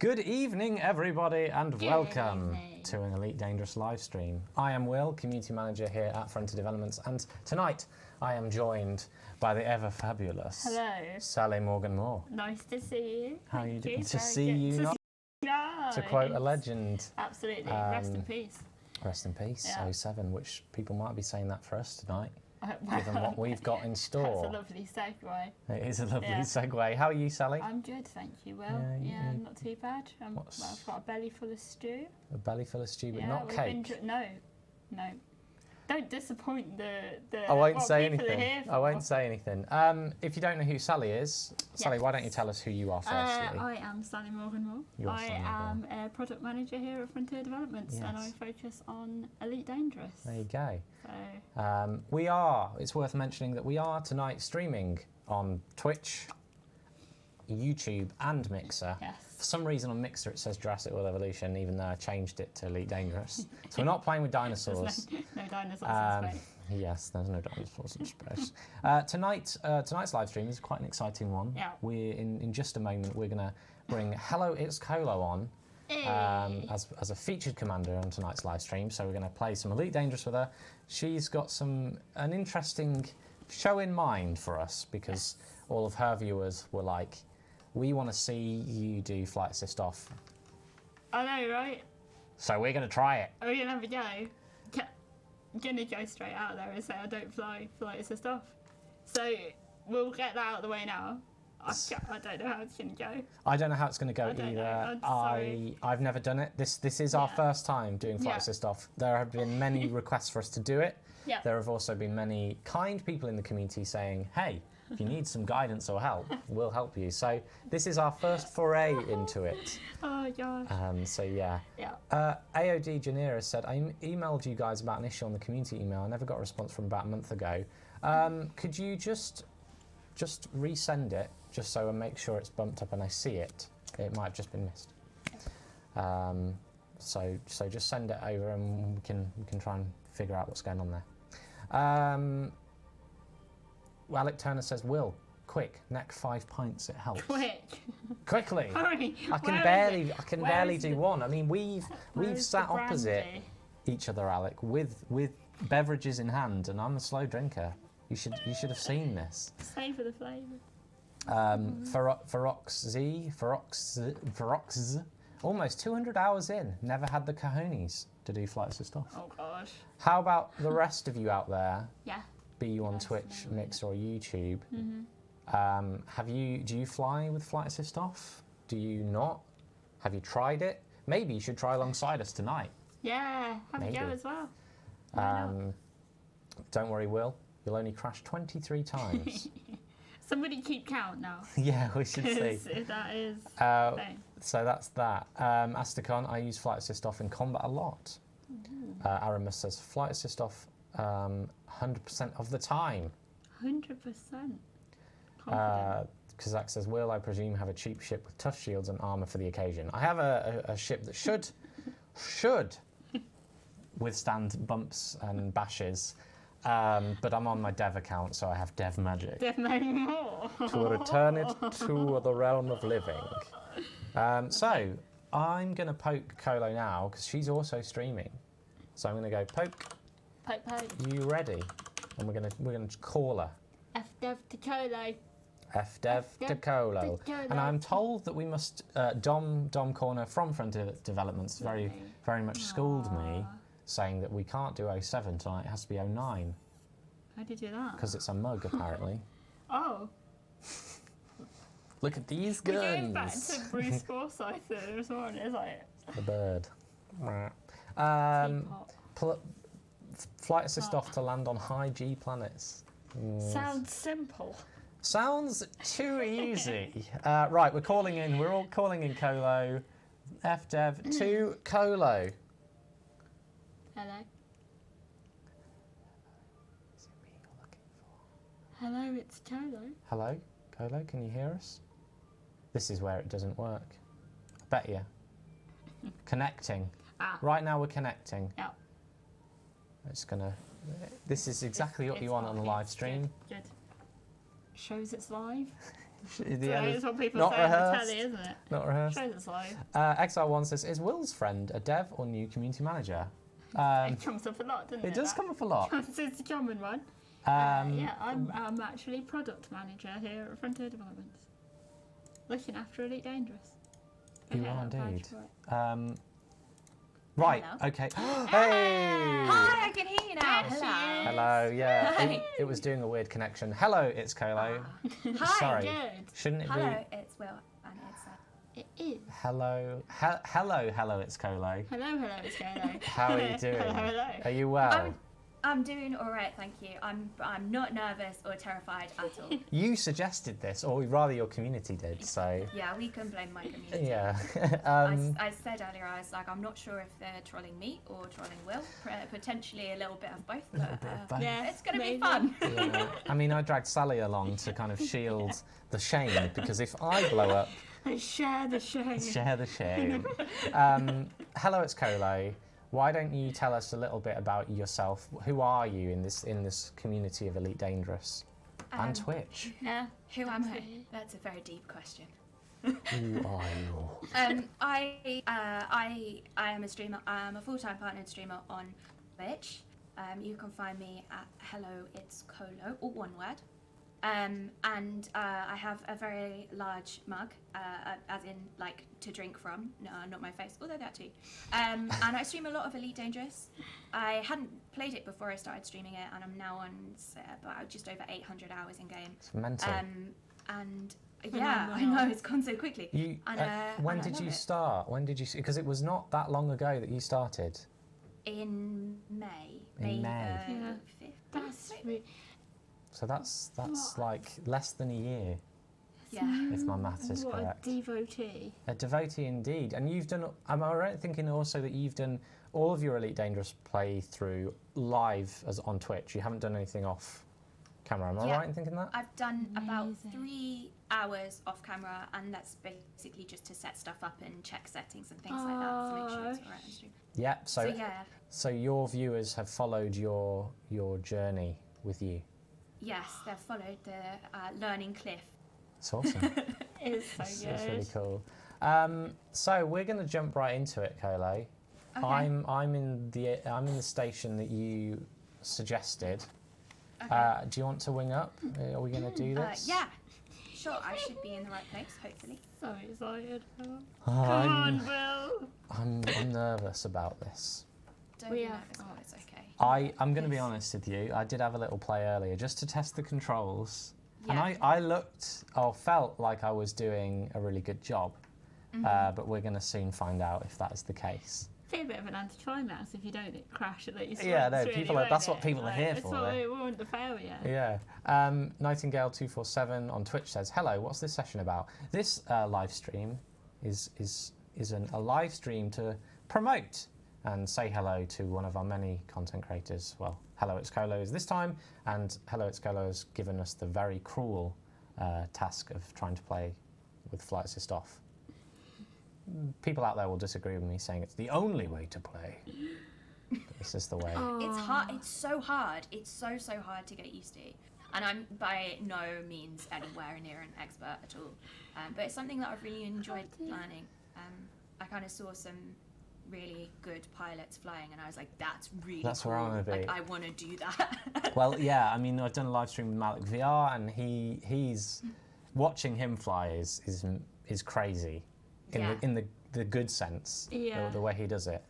Good evening, everybody, and welcome to an Elite Dangerous live stream. I am Will, Community Manager here at Frontier Developments, and tonight I am joined by the ever-fabulous Sally Morgan-Moore. Nice to see you. How are you doing? To see you, not nice. To quote a legend. Absolutely. Rest in peace. Rest in peace, Yeah. 07, which people might be saying that for us tonight, given what we've got in That's store. a lovely segue. It is a lovely segue. How are you, Sally? I'm good, thank you, Will. Yeah, Not too bad. I've got a belly full of stew. A belly full of stew, but not cake? No. Don't disappoint the I won't say people are anything. here for. I won't say anything. If you don't know who Sally is, Sally, why don't you tell us who you are firstly? I am Sally Morgan-Moore. I am a product manager here at Frontier Developments, and I focus on Elite Dangerous. There you go. So. It's worth mentioning that we are tonight streaming on Twitch, YouTube and Mixer. Yes. For some reason on Mixer it says Jurassic World Evolution, even though I changed it to Elite Dangerous. So we're not playing with dinosaurs. No dinosaurs in space. Yes, there's no dinosaurs in space. Tonight's live stream is quite an exciting one. Yeah. We're in just a moment we're going to bring HelloItsKolo on as a featured commander on tonight's live stream. So we're going to play some Elite Dangerous with her. She's got an interesting show in mind for us because all of her viewers were like, we want to see you do flight assist off. I know, right? So we're going to try it. Are we going to have a go? I'm going to go straight out there and say I don't flight assist off. So we'll get that out of the way now. I don't know how it's going to go. I don't know how it's going to go either. either. Sorry. I've never done it. This is our first time doing flight assist off. There have been many requests for us to do it. Yeah. There have also been many kind people in the community saying, hey, if you need some guidance or help, we'll help you. So this is our first foray into it. Oh, gosh. AOD Janira said, I emailed you guys about an issue on the community email. I never got a response from about a month ago. Could you just resend it, just so I make sure it's bumped up and I see it? It might have just been missed. So just send it over and we can try and figure out what's going on there. Alec Turner says, Will, quick, neck 5 pints, it helps. Quickly. Hurry. I can barely do one. I mean, we've sat opposite each other, Alec, with beverages in hand, and I'm a slow drinker. You should have seen this. Save for the flavour. Ferox, almost 200 hours in, never had the cojones to do flight assist off. Oh gosh. How about the rest of you out there? Yeah. Be you on Twitch, Mixer or YouTube. Do you fly with flight assist off? Do you not? Have you tried it? Maybe you should try alongside us tonight. Yeah, have a go as well. Don't worry, Will. You'll only crash 23 times. Somebody keep count now. Yeah, we should see. That is. So that's that. Asticon, I use flight assist off in combat a lot. Aramus says flight assist off 100% of the time. 100%. Kazak says, Will, I presume, have a cheap ship with tough shields and armour for the occasion. I have a ship that should withstand bumps and bashes, but I'm on my dev account, so I have dev magic. Dev magic more. To return it to the realm of living. So I'm going to poke Kolo now, because she's also streaming. So I'm going to go poke. Poke, poke. You ready? And we're gonna call her. FDev to Kolo. FDev to Kolo. And I'm told that we must Dom Corner from Frontier Developments very much schooled me, saying that we can't do 07 tonight. It has to be 09. How do you do that? Because it's a mug apparently. Oh. Look at these guns. We're going back to Bruce Forsyth this morning. It's like the bird. Flight assist off to land on high G planets. Sounds simple. Sounds too easy. Right, we're calling in. We're all calling in Kolo. FDev to Kolo. Hello. Is it me you're looking for? Hello, it's Kolo. Hello, Kolo. Can you hear us? This is where it doesn't work. I bet you. Connecting. Right now we're connecting. Yep. It's gonna. This is exactly what you want on the live stream. Good. Shows it's live. The end It's is what people not say on the rehearsed. telly, isn't it? Not rehearsed. Shows it's live. Exile1 says, is Will's friend a dev or new community manager? It comes up a lot, doesn't it? It does that? come up a lot. It's a common one. Yeah, I'm actually product manager here at Frontier Developments. Looking after Elite Dangerous. You Okay, are I'm glad indeed. you're right. Right, Hello. okay. Hey! Hi, I can hear you now. There she Hello. is. Hello, yeah. Hi. It was doing a weird connection. Hello, it's Kolo. Hi. Sorry. Good. Shouldn't it Hello, be it's Will and it's It is. hello, hello, it's Kolo. Hello, it's Kolo. How are you doing? Hello. Are you well? I'm doing all right, thank you. I'm not nervous or terrified at all. You suggested this, or rather your community did, so Yeah, we can blame my community. yeah. I said earlier, I was like, I'm not sure if they're trolling me or trolling Will. Potentially a little bit of both, but both. Yeah, it's going to be maybe. fun. Yeah. I mean, I dragged Sally along to kind of shield the shame, because if I blow up, Share the show. share the shame. Hello, it's Kolo. Why don't you tell us a little bit about yourself? Who are you in this community of Elite Dangerous and Twitch? Yeah. Who am I? Okay. That's a very deep question. Who are you? I am a streamer. I'm a full-time partnered streamer on Twitch. You can find me at HelloItsKolo, all one word. And I have a very large mug, as in like to drink from, no, not my face, although that too. And I stream a lot of Elite Dangerous. I hadn't played it before I started streaming it, and I'm now on about just over 800 hours in game. It's mental. And yeah, I know it's gone so quickly. You, And, when and I did love you it. start? When did you? Because it was not that long ago that you started. In May. In May. Yeah. 5th. That's really, So that's like less than a year, Yeah. if my maths is what correct. a devotee. A devotee indeed. And you've done. Am I right thinking also that you've done all of your Elite Dangerous playthrough live as on Twitch? You haven't done anything off camera. Am I Yeah. right in thinking that? I've done about Amazing. 3 hours off camera, and that's basically just to set stuff up and check settings and things like that to make sure it's alright on stream. Yeah. So yeah, So your viewers have followed your journey with you. yes, they've followed the learning cliff. It's awesome. It's so It's good. really cool. So we're going to jump right into it, Kolo. Okay. I'm in the station that you suggested. Okay. Do you want to wing up? Are we going to do this? Yeah, sure. I should be in the right place, hopefully. So excited. Come I'm, on, Will. I'm nervous about this. Don't We be are nervous, fine. it's okay. I'm going to be honest with you. I did have a little play earlier just to test the controls, Yeah. and I felt like I was doing a really good job. But we're going to soon find out if that's the case. Be a bit of an anticlimax if you don't crash at least. Yeah, once, no, really, people are- won't that's what it? people are here It's for, what though. we want the failure. Yeah. Nightingale247 on Twitch says, "Hello, what's this session about?" This live stream is a live stream to promote and say hello to one of our many content creators. Well, Hello, it's Kolo is this time, and Hello, it's Kolo has given us the very cruel task of trying to play with Flight Assist off. People out there will disagree with me, saying it's the only way to play. But this is the way. It's hard. It's so hard. It's so hard to get used to. And I'm by no means anywhere near an expert at all. But it's something that I've really enjoyed learning. I kind of saw some really good pilots flying, and I was like, "That's really That's cool. where I wanna be. Like, I want to do that." Well, yeah, I mean, I've done a live stream with Malik VR, and he's watching him fly is crazy, in the good sense. Yeah. The way he does it.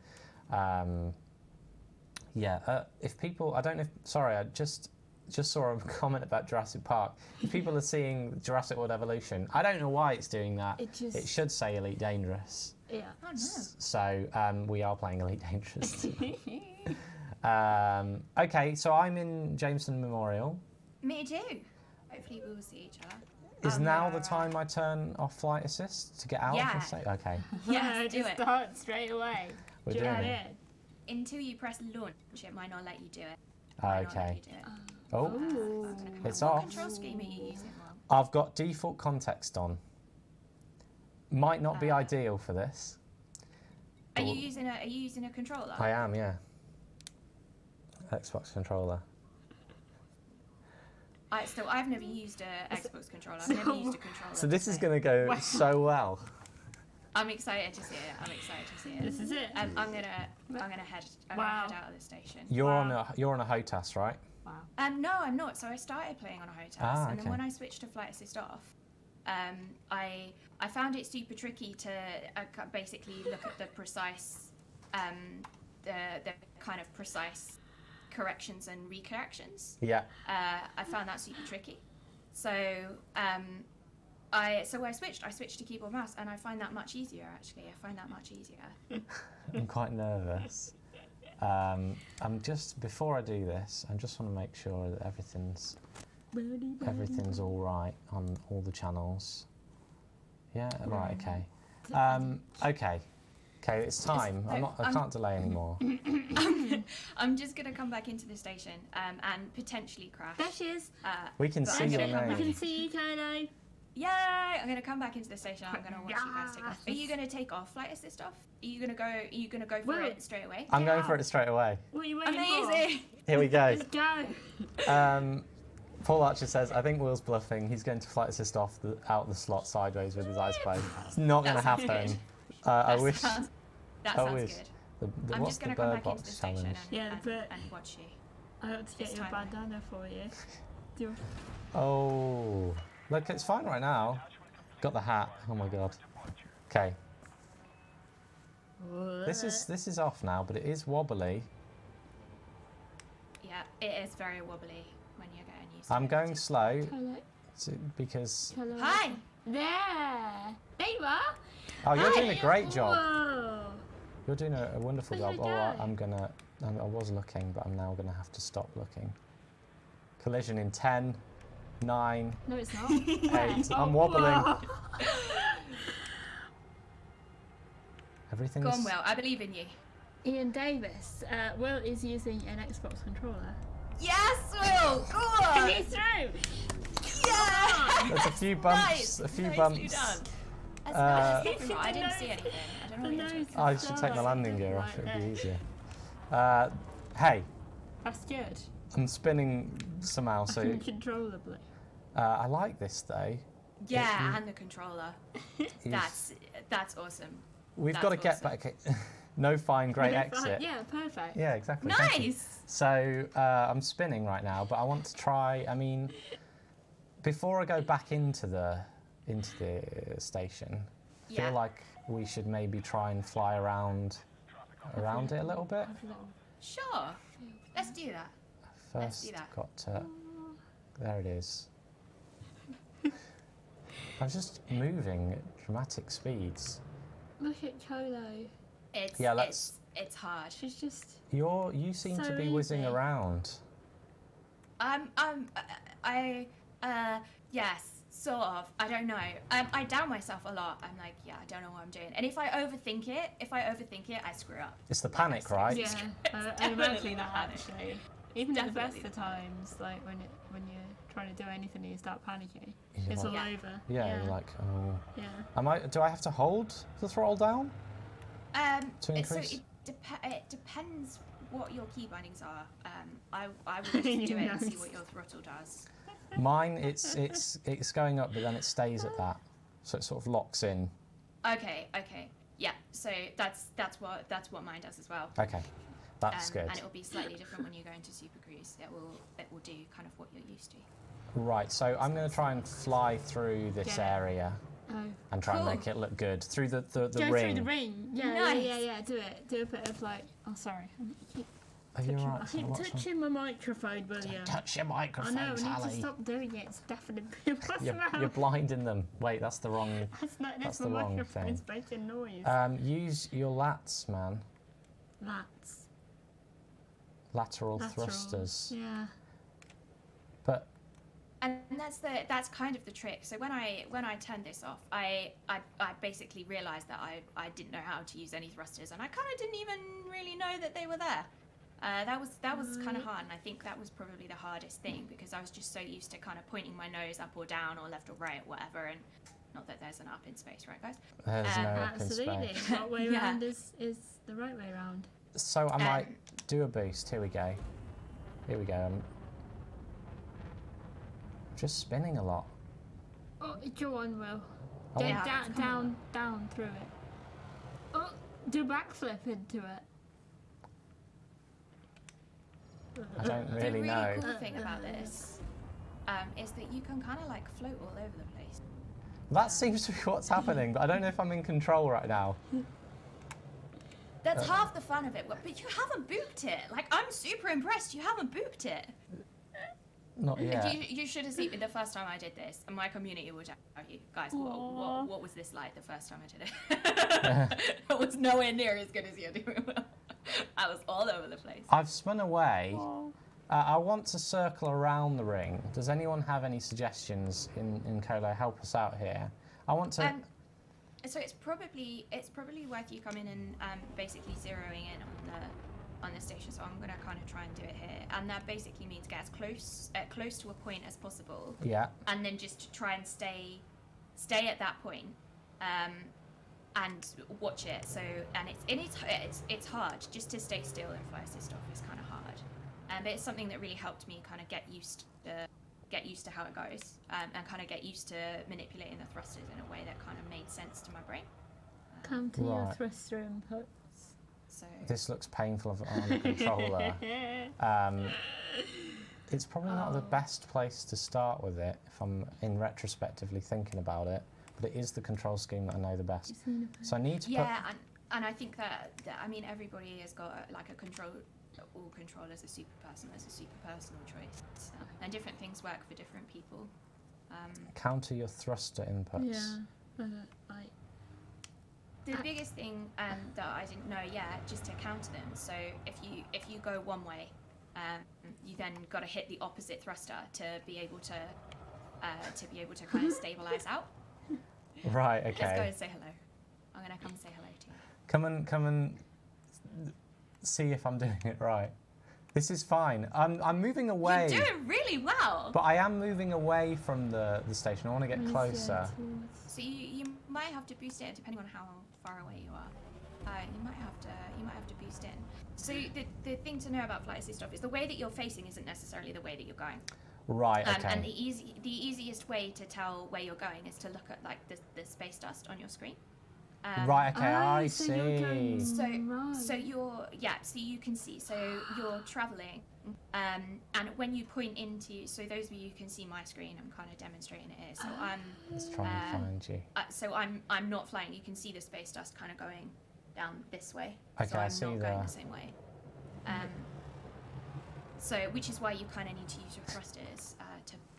If people, I don't know. Sorry, I just saw a comment about Jurassic Park. If people are seeing Jurassic World Evolution, I don't know why it's doing that. It should say Elite Dangerous. Yeah. Oh no. So we are playing Elite Dangerous. Okay, so I'm in Jameson Memorial. Me too. Hopefully we will see each other. Is now the time I turn off flight assist to get out? Yeah. And say, okay, Yes, do just it. start straight away. we're Jump doing it. in. Until you press launch, it might not let you do it. Might not let Okay. you do it. Oh, Ooh. it's What off. control scheme are you using, Will? I've got default context on. Might not be ideal for this. Are you using a controller? I am, yeah. Xbox controller. I've never used a Xbox controller. I've never used a controller. So this is going to go so well. I'm excited to see it. This is it. I'm gonna head out of the station. You're on a HOTAS, right? Wow. No, I'm not. So I started playing on a HOTAS, and then when I switched to Flight Assist off, I found it super tricky to basically look at the precise, the kind of precise corrections and recorrections. Yeah. I found that super tricky. So I switched to keyboard mouse, and I find that much easier. Actually, I find that much easier. I'm quite nervous. I'm just before I do this, I just want to make sure that everything's all right on all the channels. Yeah, right. Okay. Okay, it's time. I can't delay anymore. I'm just gonna come back into the station and potentially crash. There she is. We can see your We can name. see you, Kolo. Yay! I'm gonna come back into the station. I'm gonna watch you guys take off. Are you gonna take off Flight Assist off? Are you gonna go for it straight away? I'm going for it straight away. What are you waiting Amazing! Here we go. for? Let's go. Paul Archer says, I think Will's bluffing. He's going to Flight Assist out the slot sideways with his eyes closed. It's not going to happen. Good. I wish. That sounds good. I'm What's just the gonna come bird back into box the station challenge? and watch you. I hope to get It's your time. bandana for you. Do Oh, look, it's fine right now. Got the hat. Oh my god. Okay, this is off now, but it is wobbly. Yeah, it is very wobbly when you're getting used to I'm it. going slow Kolo. because. Kolo. Hi! There. There you are. Oh, you're Hi. doing a great job. Whoa. You're doing a wonderful Where's job. it Oh, going? I was looking, but I'm now gonna have to stop looking. Collision in 10, 9, No, it's not. 8. I'm Oh, wobbling. whoa. Everything's. Go on, Will. I believe in you. Ian Davis. Will is using an Xbox controller. Yes, Will! Go on! He's through. Yeah! There's a few bumps. Nice. A few Nicely bumps. done. That's Uh, nice. I didn't see anything. I don't know what you're talking about. I should take my landing gear off. It'd be easier. Hey, That's good. I'm spinning somehow. So Uncontrollably. I like this though. Yeah, and the controller. That's awesome. We've That's got to get awesome. back. No fine, great exit. Yeah, perfect. Yeah, exactly. Thank you. Nice! So I'm spinning right now, but I want to try. I mean, before I go back into the station, I Yeah. feel like we should maybe try and fly around it a little bit. Sure. Let's do that. Let's do First, that. got to. There it is. I'm just moving at dramatic speeds. Look at Kolo. It's hard. She's just. You seem So to be whizzing easy. around. Yes, sort of. I don't know. I doubt myself a lot. I'm like, yeah, I don't know what I'm doing. And if I overthink it, I screw up. It's the panic, right? Yeah, I definitely imagine the that panic. actually. Even at the best Definitely of the panic. times, like when you're trying to do anything and you start panicking, You're it's all like- over. Yeah, you're like, oh. Yeah. Do I have to hold the throttle down? To So increase? it depends what your key bindings are. I would just do it and see what your throttle does. Mine, it's going up, but then it stays at that, so it sort of locks in. Okay. Yeah. So that's what mine does as well. Okay, that's good. And it will be slightly different when you go into Super Cruise. It will do kind of what you're used to. Right, so I'm going to try and fly through this Yeah. area Oh. and try and Cool. make it look good through the Go ring. through the ring. Yeah, Nice. yeah. Do it. Do a bit of like. Oh, sorry. Are you I alright? keep What's wrong? touching my microphone, William. Touch your I microphone, know. I need to Sally. stop doing it. It's definitely. What's You're wrong? blinding them. Wait, that's the wrong. That's not. that's That's my the wrong microphone's thing. making noise. Use your lats, man. Lats. Lateral Lateral. thrusters. Yeah. But And that's kind of the trick. So when I turned this off, I basically realised that I didn't know how to use any thrusters, and I kind of didn't even really know that they were there. That was kind of hard, and I think that was probably the hardest thing because I was just so used to kind of pointing my nose up or down or left or right, whatever. And not that there's an up in space, right, guys? there's no up in Absolutely. space. What way Yeah. round is the right way round? So I might do a boost. Here we go. Here we go. just spinning a lot. Oh, go on, Will. Oh, Get yeah, down through it. Oh, do backflip into it. I don't The really really know. cool thing about this is that you can kind of like float all over the place. That seems to be what's happening, but I don't know if I'm in control right now. That's half the fun of it, but you haven't booped it. Like, I'm super impressed you haven't booped it. Not yet. You should have seen the first time I did this, and my community will tell you, guys, what was this like the first time I did it? It was nowhere near as good as you're doing. I was all over the place. I've spun away. I want to circle around the ring. Does anyone have any suggestions in Kolo? Help us out here. I want to... So it's probably worth you coming and basically zeroing in on the station. So I'm gonna kind of try and do it here, and that basically means get as close to a point as possible. Yeah. And then just try and stay at that point, and watch it. So it's hard just to stay still and fly assist off is kind of hard, but it's something that really helped me kind of get used to how it goes, and kind of get used to manipulating the thrusters in a way that kind of made sense to my brain. Come to your Right. thruster inputs. So This looks painful on the controller. It's probably not the best place to start with it if I'm in retrospectively thinking about it, but it is the control scheme that I know the best. So I need to yeah, and I think that I mean everybody has got like a control. All control as a super person as a super personal choice, and different things work for different people. counter your thruster inputs. Yeah, like The biggest thing that I didn't know yet, just to counter them. So if you go one way, you then got to hit the opposite thruster to be able to kind of stabilize out. Right. Let's go Okay. and say hello. I'm gonna come and say hello to you. Come and see if I'm doing it right. This is fine. I'm moving away. You're doing really well. But I am moving away from the station. I want to get closer. So you might have to boost it depending on how far away you are. You might have to boost in. So the thing to know about flight assist off is the way that you're facing isn't necessarily the way that you're going. Right. Okay. And the easiest way to tell where you're going is to look at like the space dust on your screen. Right. Okay. I so see. you're going So right. so you can see. So you're traveling, and when you point into, so those of you who can see my screen, I'm kind of demonstrating it here. So Let's try and find you. so I'm not flying. You can see the space dust kind of going down this way. Okay, so I I'm see not going that. the same way. So which is why you kind of need to use your thrusters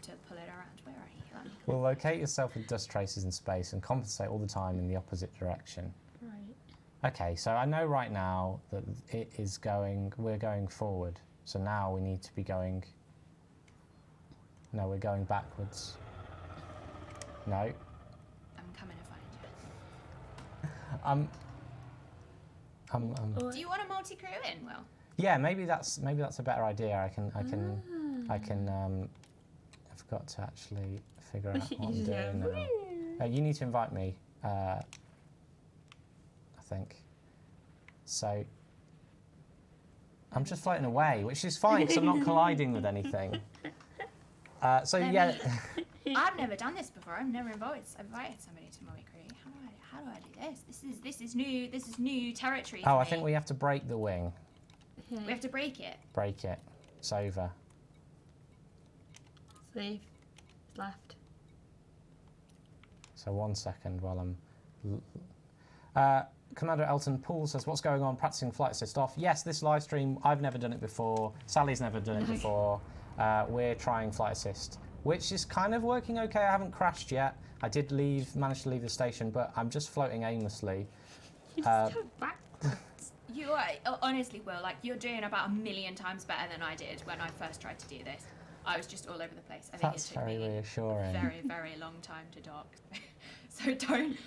to pull it around. Where are you? Let me- Well, locate yourself with dust traces in space and compensate all the time in the opposite direction. Right. Okay, so I know right now that we're going forward. So now we need to be going, no, we're going backwards. No. I'm coming to find you. Do you want a multi-crew in, Will? Yeah, maybe that's a better idea. I've got to actually figure out what I'm doing now. You need to invite me, I think. So I'm just floating away, which is fine because I'm not colliding with anything. So yeah. I've never done this before. I've never invited somebody to my crew. How do I do this? This is new territory. Oh, for I me. think we have to break the wing. We have to break it. Break it. It's over. Leave. Left. So 1 second while I'm... Commander Elton Poole says, what's going on? Practicing flight assist off. Yes, this live stream, I've never done it before. Sally's never done it before. We're trying flight assist, which is kind of working okay. I haven't crashed yet. I did manage to leave the station, but I'm just floating aimlessly. You just go back. You are honestly, Will, like you're doing about 1,000,000 times better than I did when I first tried to do this. I was just all over the place. I think That's it took very me reassuring. a very, very long time to dock. So don't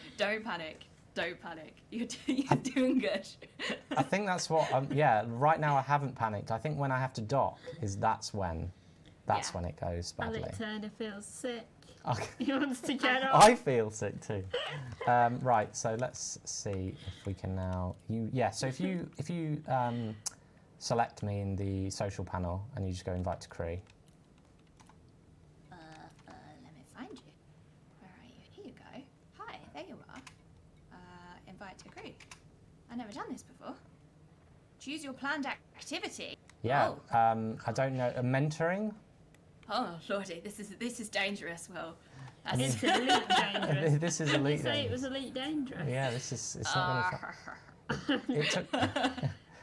panic. Don't panic. You're doing good. I think that's what, yeah, right now I haven't panicked. I think when I have to dock that's when it goes badly. Alec Turner feels sick. Okay. He wants to get off. I feel sick too. Right, so let's see if we can now. So if you select me in the social panel and you just go invite to crew. done this before. Choose your planned activity. Yeah. Oh, I don't know. Mentoring. oh lordy, this is dangerous, Will. It's elite dangerous. This is Did we elite. say it Dangerous. was elite dangerous? Yeah. This is. It's not going to. It took.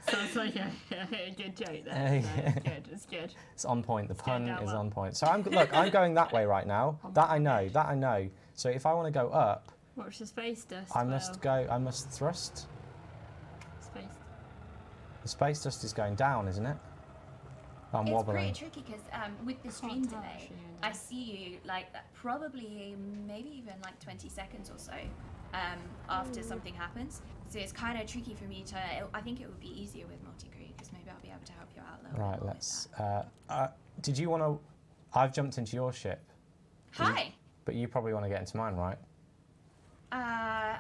Sounds like a good joke there. It's good. It's good. It's on point. The pun down is well. on point. So I'm going that way right now. That I know. So if I want to go up, Watch the space dust. I must go. I must thrust. Space. The space dust is going down, isn't it? I'm It's wobbling. pretty tricky because with the stream tell, delay, actually, I see you like probably maybe even like 20 seconds or so after something happens. So it's kind of tricky for me to. I think it would be easier with multi-crew because maybe I'll be able to help you out a little bit Right. more Let's. with Did you want to? I've jumped into your ship, that. Hi. but you probably want to get into mine, right? I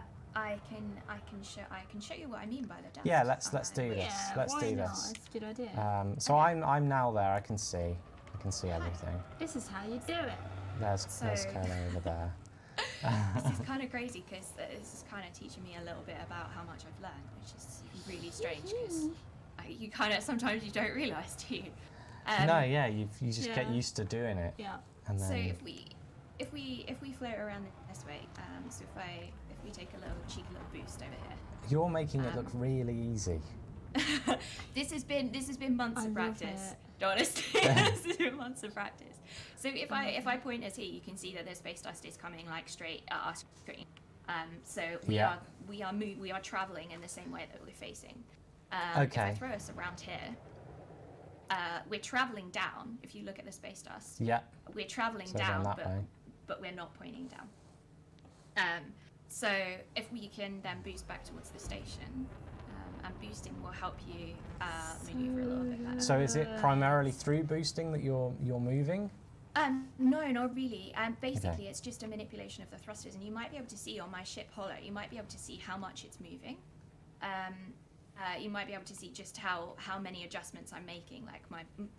can show you what I mean by the dust. Yeah. Let's do this. Yeah, Let's why do not? this. It's a good idea. So I'm now there. I can see everything. This is how you do it. There's So- Kolo over there. This is kind of crazy because this is kind of teaching me a little bit about how much I've learned, which is really strange because you kind of sometimes you don't realise, do you? No, yeah. You just get Yeah. used to doing it, Yeah. and then. So if we float around this way, so if we take a little cheeky little boost over here. You're making it look really easy. This has been months I of love practice. it. Honestly, this has been months of practice. So if I point us here, you can see that the space dust is coming like straight at our screen. So we Yeah. are traveling in the same way that we're facing. If I Okay. throw us around here, we're traveling down. If you look at the space dust, Yeah. we're traveling So going down, that way. but we're not pointing down. So if we can then boost back towards the station, and boosting will help you maneuver a little bit better. So is it primarily through boosting that you're moving? No, not really. Basically, Okay. it's just a manipulation of the thrusters, and you might be able to see on my ship Hollow. You might be able to see how much it's moving. You might be able to see just how many adjustments I'm making. Like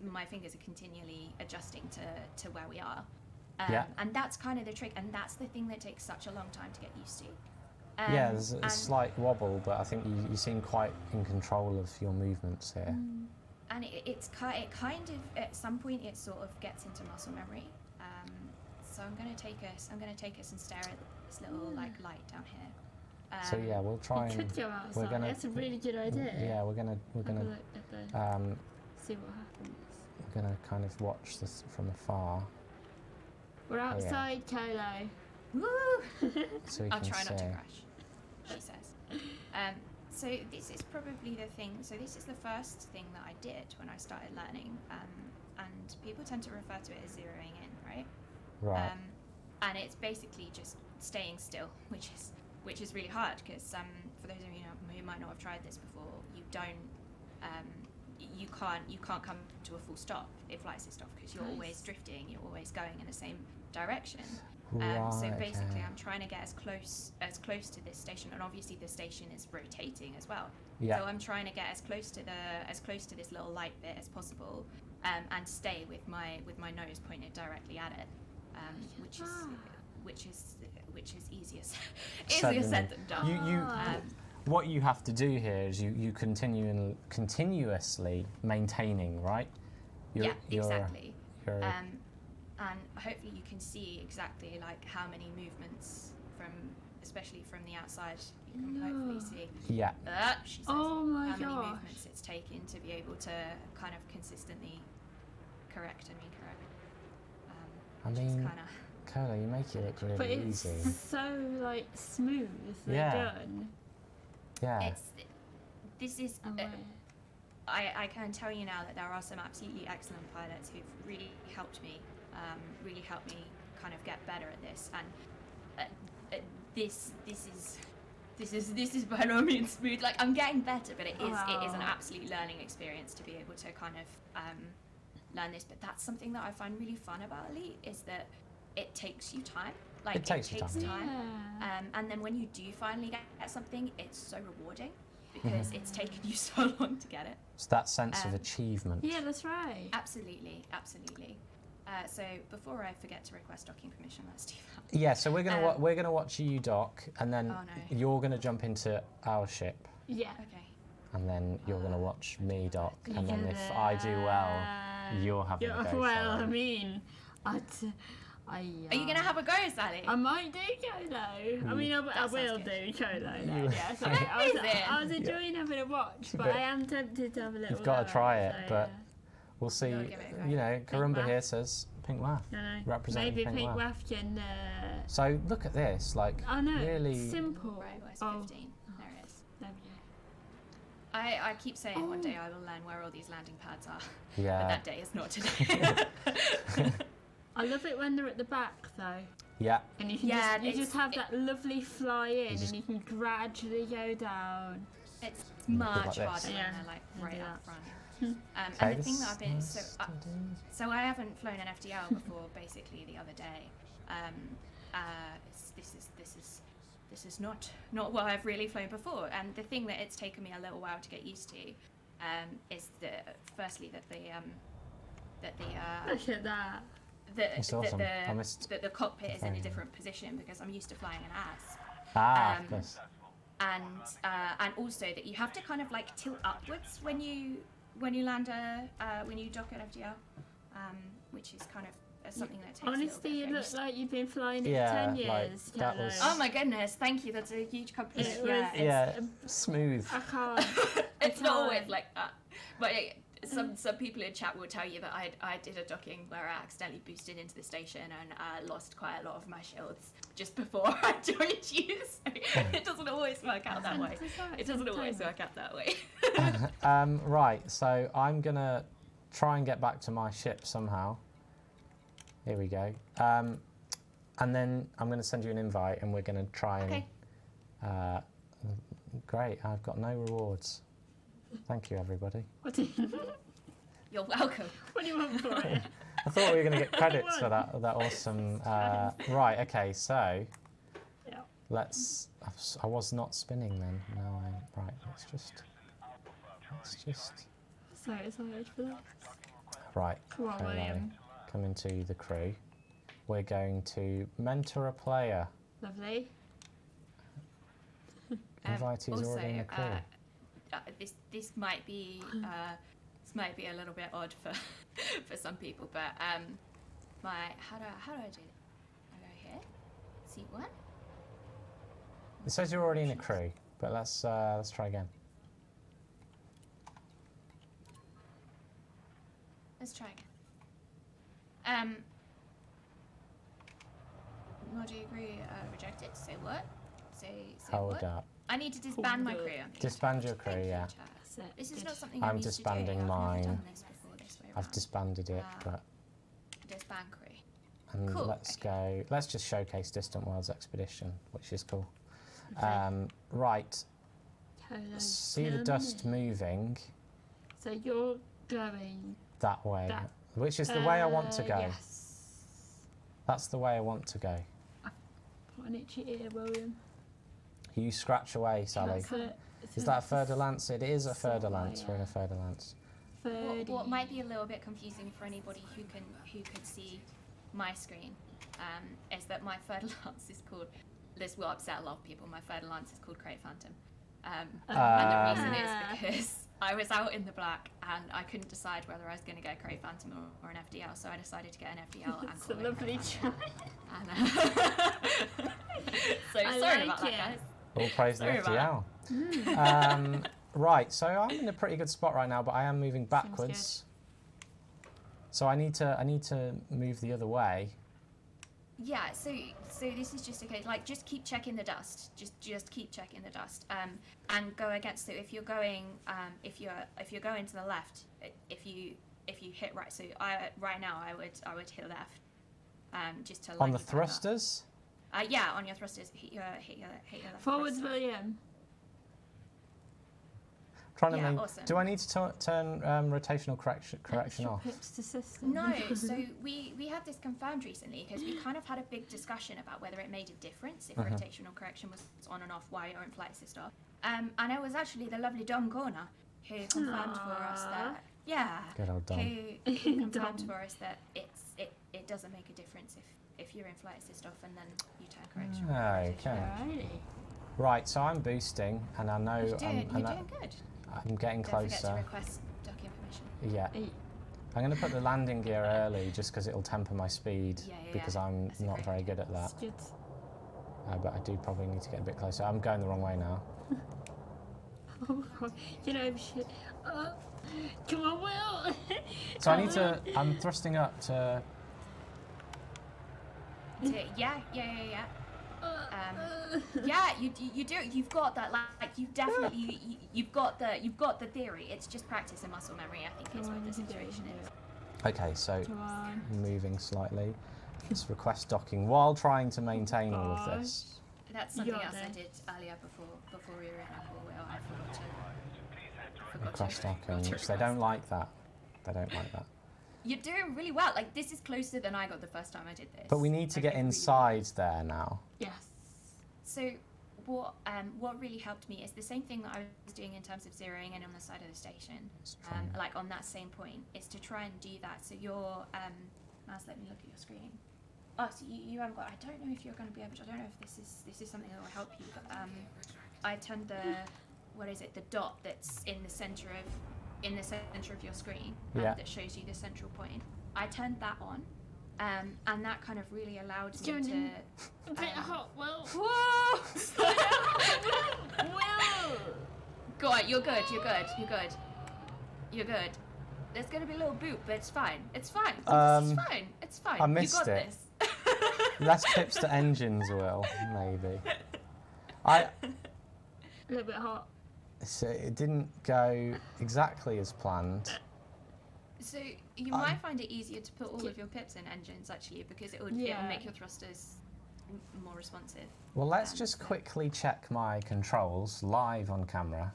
my fingers are continually adjusting to where we are. Yeah. And that's kind of the trick, and that's the thing that takes such a long time to get used to. Yeah, there's a and- slight wobble, but I think you seem quite in control of your movements here. And it kind of at some point it sort of gets into muscle memory. So I'm going to take us and stare at this little like light down here. So yeah, we'll try You and could go outside. gonna- That's a really good idea. yeah, we're gonna Have a look at the, see what happens. we're gonna kind of watch this from afar, We're yeah. outside, Kolo. Woo! so we I'll can try see. not to crash, she says. So this is probably the thing. So this is the first thing that I did when I started learning, and people tend to refer to it as zeroing in, right? Right. And it's basically just staying still, which is really hard because for those of you who might not have tried this before, you can't come to a full stop if flights is stopped because you're always drifting, you're always going in the same direction. So Right, basically, okay. I'm trying to get as close to this station, and obviously the station is rotating as well. Yeah. So I'm trying to get as close to this little light bit as possible, and stay with my nose pointed directly at it, which is easier said than done. What you have to do here is you continuously maintaining, right? Exactly. You're, And hopefully you can see exactly like how many movements especially from the outside, you can hopefully see. yeah. She says, Oh my how many gosh. movements it's taken to be able to kind of consistently correct and recorrect. I Which is mean, kind of. Kolo, you make it look really But it's easy. so like smooth Yeah. done. Yeah. This is. And we're- I can tell you now that there are some absolutely excellent pilots who've really helped me kind of get better at this, and this is by no means smooth. Like I'm getting better, but it is an absolute learning experience to be able to kind of learn this. But that's something that I find really fun about Elite is that it takes you time. Like It takes you time. Yeah. and then when you do finally get something, it's so rewarding because it's taken you so long to get it. It's that sense of achievement. Yeah, that's right. Absolutely. So before I forget to request docking permission, let's do that. Yeah, so we're gonna watch you dock, and then Oh, no. you're gonna jump into our ship. Yeah. Okay. And then you're going to watch me dock. And then if I do well, you're having a go. Well, Sally. I mean, Are you going to have a go, Sally? I might do Colo. I mean, I will do Colo then. Yeah, so I was enjoying having a watch, but I am tempted to have a little. You've got to try it, so, but we'll see. Gotta give it a go. You know, Karumba Waff. here says Pink Waff. I know. Representing Maybe Pink Pink Waff. Waff can. So look at this, like I know. really. Simple. Right, where's Oh. 15? There it is. There we go. I keep saying one day I will learn where all these landing pads are, but Yeah. that day is not today. I love it when they're at the back though, Yeah. and you can Yeah, you just have it- that lovely fly in, just- and you can gradually go down. It's like much this. harder when Yeah, they're like I right do up that. front. Okay, And the thing that this I've been is- so I haven't flown an FDL before. Basically, the other day, this is not what I've really flown before. And the thing that it's taken me a little while to get used to is firstly that Look at that. It's awesome. I missed the cockpit is in a phone. different position because I'm used to flying an AS. Ah, um, yes. And also that you have to kind of like tilt upwards when you land when you dock an FDL, which is kind of something that takes. Honestly, a you little bit look of like you've been flying it Yeah, for 10 like, years. that Colo. was- Oh my goodness! Thank you. That's a huge compliment. It Yeah, was- Yeah, smooth. I can't. it's not always can't. like that. But some people in chat will tell you that I did a docking where I accidentally boosted into the station and lost quite a lot of my shields just before I joined you. So it doesn't always work out that way. It doesn't always work out that way. Right, so I'm gonna try and get back to my ship somehow. Here we go. And then I'm gonna send you an invite, and we're gonna try and. Okay. Great, I've got no rewards. Thank you, everybody. What do You're welcome. you want for it? I thought we were going to get credits for that awesome. Right, okay, so Yeah. let's. I was not spinning then. No, right. Let's just. So excited for that. Right. Come on, Colo, William. come into the crew. We're going to mentor a player. Lovely. Invitees already in the crew. This might be a little bit odd for for some people, but how do I do it? I go here, seat 1. It says you're already in a crew, but let's try again. Let's try again. Nor do you agree? Rejected. Say what? Say Hold what? up. I need to disband my Hold crew. up. Disband your crew, yeah. So This is good. not something I'm I'm used to disbanding doing. I've mine. never done this before this way I've around. disbanded it, but Disband crew. and Cool, let's okay. go. Let's just showcase Distant Worlds Expedition, which is cool. Okay. Right. Colo, See the come dust in. moving So you're going. that way, That- which is the way I want to go. Yes. That's the way I want to go. What an itchy ear, William. You scratch away, Sally. That's it. Is that a Further Lance? It is a Further Somewhere, Lance. We're in a yeah. Further Lance. What might be a little bit confusing for anybody who could see my screen is that my third lance is called. This will upset a lot of people. My third lance is called Crate Phantom, and the reason is because I was out in the black and I couldn't decide whether I was going to get Crate Phantom or an FDL, so I decided to get an FDL and It's a call it lovely Crate try. Phantom. So I sorry like about that, it. guys. All praise the Sorry about FDL. Right, so I'm in a pretty good spot right now, but I am moving backwards. So I need to move the other way. Yeah, so this is just okay. Like, just keep checking the dust. Just keep checking the dust. And go against. So if you're going going to the left, if you hit right. So right now I would hit left. Just to On line the you back up. thrusters? Yeah, on your thrusters. Hit your left. Forwards, thruster. William. Trying to Yeah, make. awesome. Do I need to turn rotational correction Extra off? pips to system. No, so we had this confirmed recently because we kind of had a big discussion about whether it made a difference if rotational correction was on and off while you're in flight assist off. And it was actually the lovely Dom Corner who confirmed for us that Good old Dom. who confirmed Dom. for us that it doesn't make a difference if you're in flight assist off and then you turn correction. Okay. Alrighty. Right, so I'm boosting, and I know You're doing good. I'm getting Don't closer. forget to request dock information. Yeah. I'm going to put the landing gear early just because it'll temper my speed because I'm That's a not great very idea. good at that. Good. But I do probably need to get a bit closer. I'm going the wrong way now. Oh my god. You know, shit. Come on, Will. So I need to. I'm thrusting up to. Yeah. Yeah, you do. You've got that. Like you've definitely you've got the theory. It's just practice and muscle memory. I think is what the situation is. Okay, so Come on. moving slightly. Let's request docking while trying to maintain all of this. That's something got else I this. did earlier before we were in a call. I forgot Request to docking, which they don't like that. They don't like that. You're doing really well. Like this is closer than I got the first time I did this. But we need to get really inside there now. Yes. So what really helped me is the same thing that I was doing in terms of zeroing in on the side of the station, like on that same point, is to try and do that. So your mouse, let me look at your screen. Oh, so you haven't got. I don't know if you're going to be able to. I don't know if this is something that will help you. But I turned the dot that's in the center of your screen that shows you the central point. I turned that on. And that kind of really allowed me to. A bit hot, Will. Whoa! Will! Go on, you're good. There's gonna be a little boot, but it's fine. It's fine. It's fine. I missed you got it. this. Less pips to engines, Will, maybe. A little bit hot. So it didn't go exactly as planned. So you might find it easier to put all of your pips in engines actually, because it will make your thrusters more responsive. Well, let's just quickly check my controls live on camera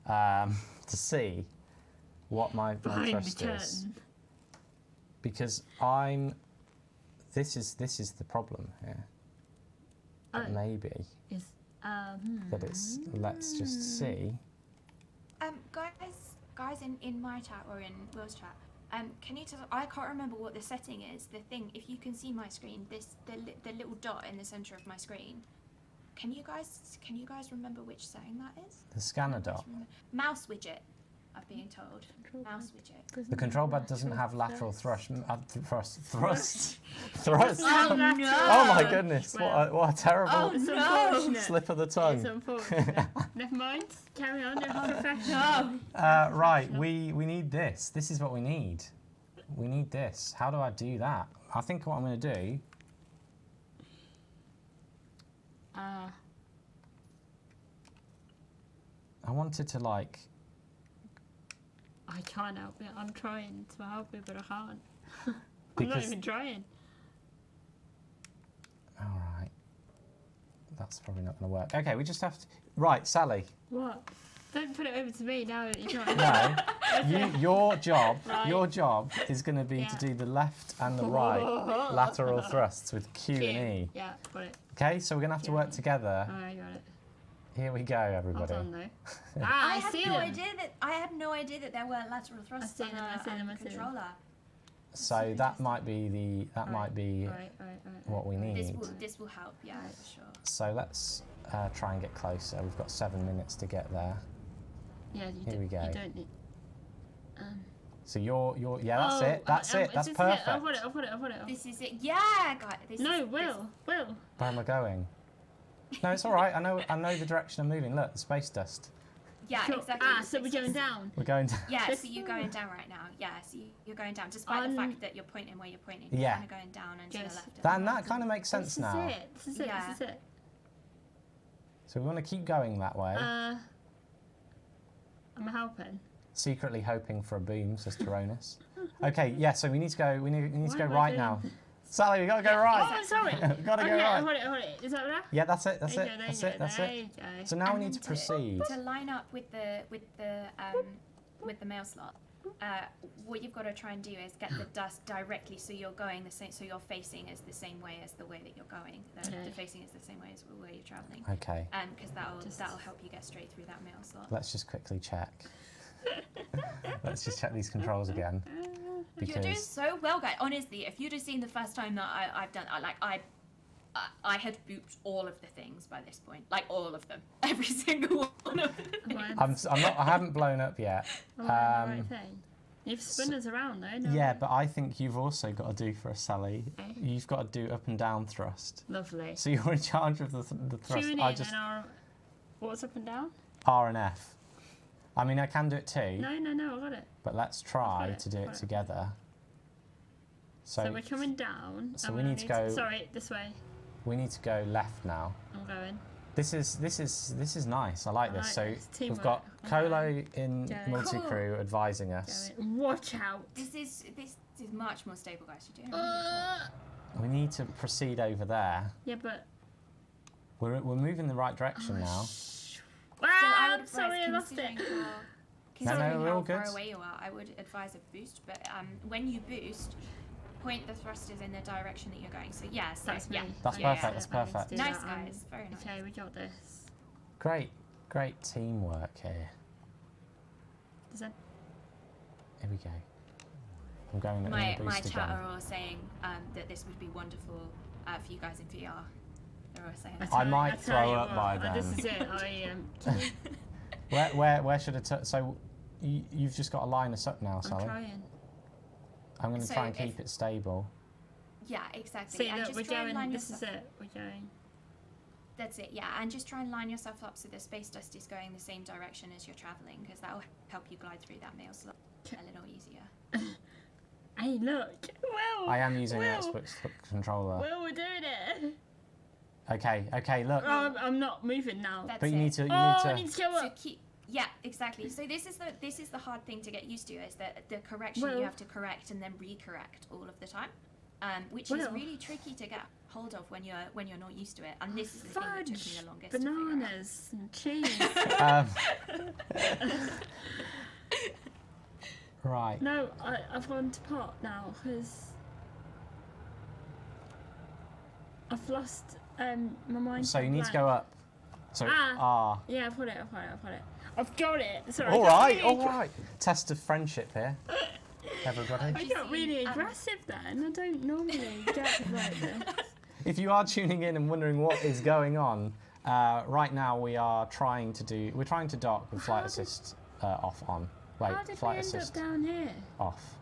to see what my thrust is. Because this is the problem here. That maybe that it's. Let's just see. Guys in my chat or in Will's chat, can you tell? I can't remember what the setting is. The thing, if you can see my screen, the little dot in the center of my screen. Can you guys remember which setting that is? The scanner dot. Mouse widget. I'm being told. Mouse widget. The control pad doesn't have lateral thrust. Thrust. Oh no! Oh my goodness! What a terrible no. slip of the tongue. It's unfortunate. Never mind. Carry on. You're professional. Right, we need this. This is what we need. We need this. How do I do that? I think what I'm going to do. I wanted to like. I can't help it. I'm trying to help it, but I can't. I'm Because- not even trying. All right. That's probably not going to work. Okay, we just have to. Right, Sally. What? Don't put it over to me now that you're trying. No, your job Right. is going to be to do the left and the right lateral thrusts with Q and E. Yeah, got it. Okay, so we're going to have to work together. I got it. Here we go, Well everybody. done, though. I see had no idea that there were lateral thrusts on I see them. a controller. So that might be Right. what we need. This will help, yeah, for sure. So let's try and get closer. We've got 7 minutes to get there. Yeah, Here we go. You don't need. So you're that's it. That's it. That's perfect. I've got it. This is it. Yeah, guys. Will. Where am I going? No, it's all right. I know the direction I'm moving. Look, the space dust. Yeah, exactly. So we're going down. We're going down. Yeah, so you're going down right now. Yeah, so you're going down, despite the fact that you're pointing where you're pointing. Yeah. You're kind of going down and to the left. That kind of makes sense now. This is it. So we want to keep going that way. I'm helping. Secretly hoping for a boom, says Tyronus. Okay, yeah. So we need to go. We need to go am I right doing? now. Sally, we gotta go right. Oh, sorry. We've gotta go right. Hold it. Is that right? Yeah, that's it. That's There it. you go, That's there it. you That's go, it. there you go. So now we And need to proceed. To line up with the mail slot, what you've got to try and do is get the dust directly, so you're going the same. So your facing is the same way as the way that you're going. The facing is the same way as the way you're traveling. Okay. Because that'll help you get straight through that mail slot. Let's just quickly check. Let's just check these controls again. You're doing so well, guys. Honestly, if you'd have seen the first time that I've done, I had booped all of the things by this point, like all of them, every single one of them. I haven't blown up yet. Am I on the right thing? You've spun us around though, no? Yeah, but I think you've also got to do for us, Sally. Okay. You've got to do up and down thrust. Lovely. So you're in charge of the thrust. Tune in I just and R. What's up and down? R and F. I mean, I can do it too. No, I got it. But let's try it, to do got it it. together. So we're coming down. So and we need to go. Sorry, this way. We need to go left now. I'm going. This is nice. I like this. Right, So it's teamwork. we've got I'm Kolo in Going. multi-crew advising us. Going. Watch out. This is much more stable, guys. You're doing We need to proceed over there. Yeah, but. We're moving the right direction now. Ah, sorry, I lost it. Considering we're all how far good. away you are, I would advise a boost. But when you boost, point the thrusters in the direction that you're going. So yes, That's me. That's Yeah, perfect. yeah. That's I need to perfect. do Nice that. guys, very nice. Okay, we got this. Great teamwork here. Is that? Here we go. I'm going at My a boost chat again. are all saying that this would be wonderful for you guys in VR. They're all saying. I might tell throw you up what, by This then. is it. Where should I? So you've just got to line us up now, I'm Sally. trying. I'm going to So try and if- keep it stable. Yeah, exactly. See, and look, just we're try and going. line This yourself. is it. We're going. That's it. Yeah, and just try and line yourself up so the space dust is going the same direction as you're traveling, because that will help you glide through that mail slot a little easier. Hey, look. Will. I am using Will. an Xbox controller. Will, we're doing it. Okay, look. I'm not moving now. That's But you it. need to. You I need need to. to go So up. keep. Yeah, exactly. So this is the hard thing to get used to, is that the correction Well- you have to correct and then recorrect all of the time, which is Well- really tricky to get hold of when you're not used to it. And this is the thing that took me Fudge, the longest to figure out. bananas, and cheese. Right. No, I've gone to pot now because I've lost my mind. So you need to go up. So Ah. Yeah, I've got it. I've got it. Sorry. All I got right. really All right. Test of friendship here, everybody. I got really aggressive then. I don't normally get like this. If you are tuning in and wondering what is going on, right now we're trying to dock with flight assist on. Wait, How did we flight end assist up down here? off.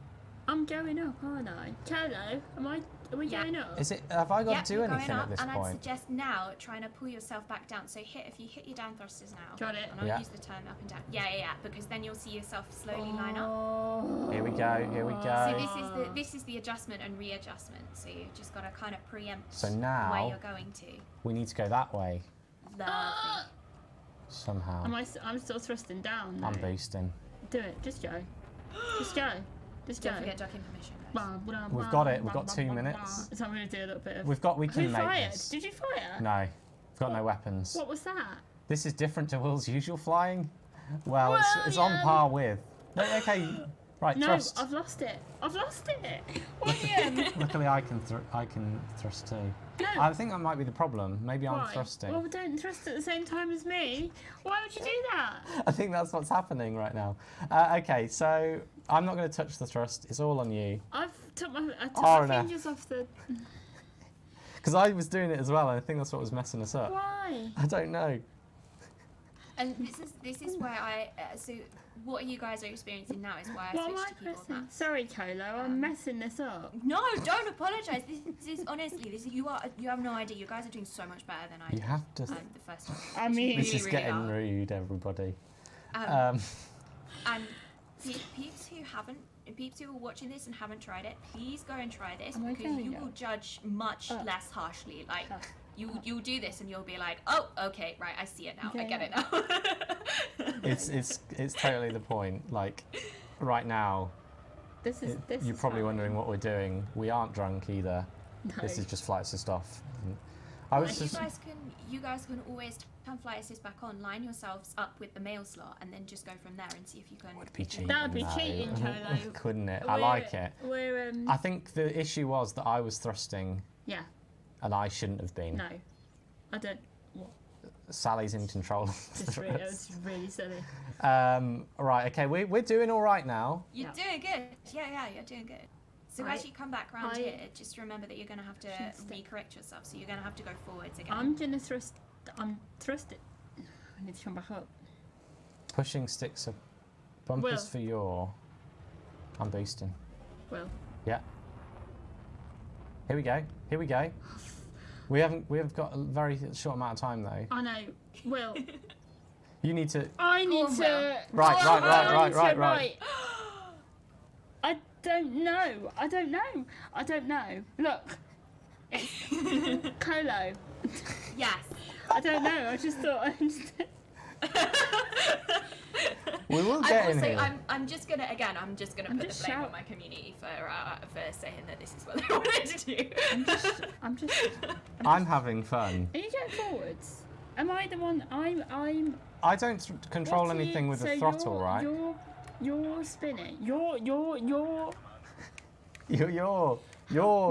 I'm going up, aren't I? Kolo, are we Yeah. going up? Is it? Have I got Yeah, to do you're going anything up, at this and I'd point? suggest now trying to pull yourself back down. So if you hit your down thrusters now. Got it. And I'll Yeah. use the term up and down. Yeah, because then you'll see yourself slowly line up. Oh. Here we go. So this is the adjustment and readjustment. So you just got to kind of preempt So where now you're going to. we need to go that way Lovely. somehow. I'm still thrusting down. I'm though. boosting. Do it. Just go. Just go. Just go. Don't forget docking permission, guys. We've got it. We've got 2 minutes. So I'm going to do a little bit of. We can Who make fired? this. Did you fire? No, we've got no weapons. What was that? This is different to Will's usual flying. Well, it's on William! par with. No, okay, right. No, Thrust. I've lost it. William. Luckily, I can thrust too. No. I think that might be the problem. Maybe I'm Why? thrusting. Well, don't thrust at the same time as me. Why would you do that? I think that's what's happening right now. Okay, so I'm not going to touch the thrust. It's all on you. I took my R&F. fingers off the. Because I was doing it as well, and I think that's what was messing us up. Why? I don't know. And this is where I so what you guys are experiencing now is why I What am I switched to keyboard pressing? mouse. Sorry, Kolo, I'm messing this up. No, don't apologise. This is honestly, you have no idea. You guys are doing so much better than I You did. have to. The first time. I mean, This is really getting are. rude, everybody. And peeps who are watching this and haven't tried it, please go and try this, Am I because you going will up? judge much Up. less harshly. Like Up. you'll do this and you'll be like, oh, okay, right, I see it now. I Okay, get it now. It's totally the point. Like, right now, this is. you're probably wondering what we're doing. We aren't drunk either. No. This is just flight assist off. I was But just. you guys can always turn flight assist back on, line yourselves up with the mail slot, and then just go from there and see if you can. Would be cheating. That would be though. cheating, Kolo. Couldn't it? I like it. We're I think the issue was that I was thrusting yeah. and I shouldn't have been. No, I don't. What? Sally's in control. It's really, it's really silly. Right, okay, we're doing all right now. You're Yeah. doing good. Yeah, you're doing good. So as you come back round I- here, just remember that you're going to have to Just- recorrect yourself. So you're going to have to go forwards again. I'm gonna thrust. I'm thrusting. I need to come back up. Pushing sticks are bumpers Will. for your. I'm boosting. Will. Yeah. Here we go. Here we go. We have got a very short amount of time though. I know. Will. You need to. I need on, to. Will. Right, Oh, right. I don't know. I don't know. I don't know. Look. It's Kolo. Yes. I don't know. I just thought. We will get in also, here. I'm just gonna put the just blame on shout- my community for saying that this is what they wanted to do. I'm just. I'm having fun. Are you going forwards? Am I the one? I'm. I don't control What are anything you- with so the throttle, you're, right? You're spinning. You're. You're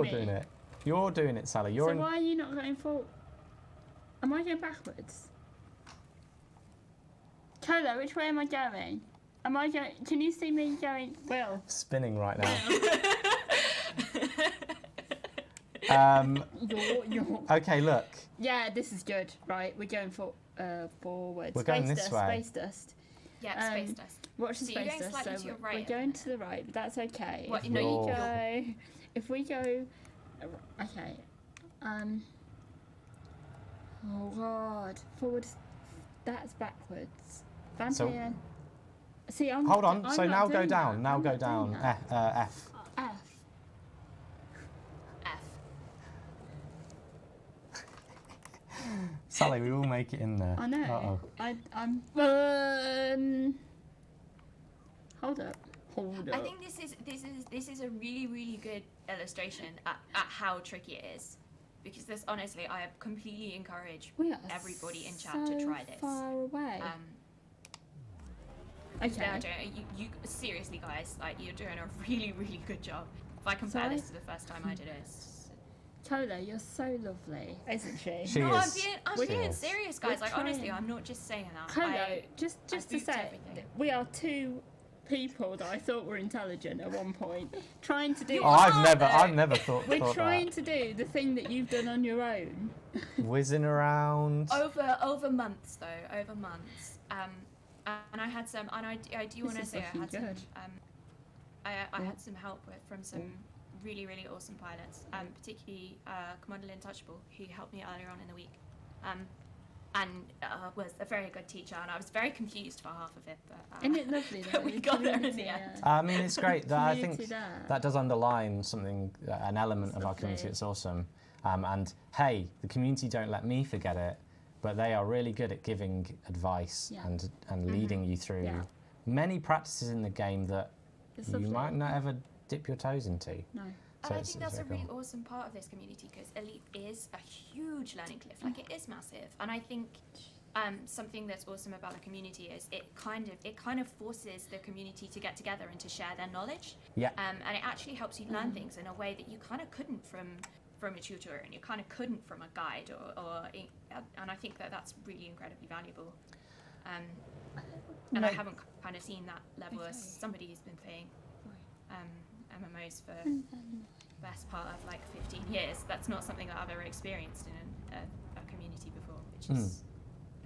Me. doing it. You're doing it, Sally. You're So in. why are you not going forward? Am I going backwards? Kolo, which way am I going? Am I going? Can you see me going? Will. Spinning right now. You're. Okay, look. Yeah, this is good. Right, we're going forward. We're going Space this dust, way. Space dust. Yeah, space dust. Watch the So you're space going dust. slightly So to your we're right at the going minute. to the right, but that's okay. What, If no, we you- go, if we go, okay. Oh God, forward. That's backwards. Van So- Tieren. See, I'm. Hold on. I'm So not now go doing down. that. Now I'm go not doing down. that. F. F. F. Sally, we will make it in there. I know. Uh-oh. I'm. Hold up. Hold up. I think this is a really good illustration at how tricky it is, because this honestly I completely encourage we are everybody in chat so to try this. Far away. They Okay. are doing, you seriously guys, like you're doing a really good job. If I compare Sorry? this to the first time I did it. Kolo, you're so lovely, isn't she? She No, is. I'm She being is. serious, guys. We're Like honestly, trying. I'm not just saying that. Kolo, just to booped say, everything. we are two people that I thought were intelligent at one point, trying to do. Oh, I've never thought. We're thought trying to do the thing that you've done on your own. that. Whizzing around. Over months though, over months. And I had some, and I do want to is say I had looking some, good. I had some help from some really awesome pilots, particularly Commander Lynn Touchable, who helped me earlier on in the week, and was a very good teacher, and I was very confused for half of it, but Isn't it lovely though? we the got there in community, the end. I mean, it's great. That I think Community there. that does underline something, an element It's of our lovely. community. It's awesome. And hey, the community don't let me forget it, but they are really good at giving advice Yeah. and leading you through Yeah. many practices in the game that It's you lovely. might not ever dip your toes into. No. And I it's think that's a very really cool. awesome part of this community, because Elite is a huge learning cliff. Like it is massive, and I think something that's awesome about the community is it kind of forces the community to get together and to share their knowledge. Yeah. And it actually helps you learn things in a way that you kind of couldn't from a tutor, and you kind of couldn't from a guide, and I think that that's really incredibly valuable. And I Mate. haven't kind of seen that level as Okay. somebody who's been playing MMOs for best part of like 15 years. That's not something that I've ever experienced in a community before, which is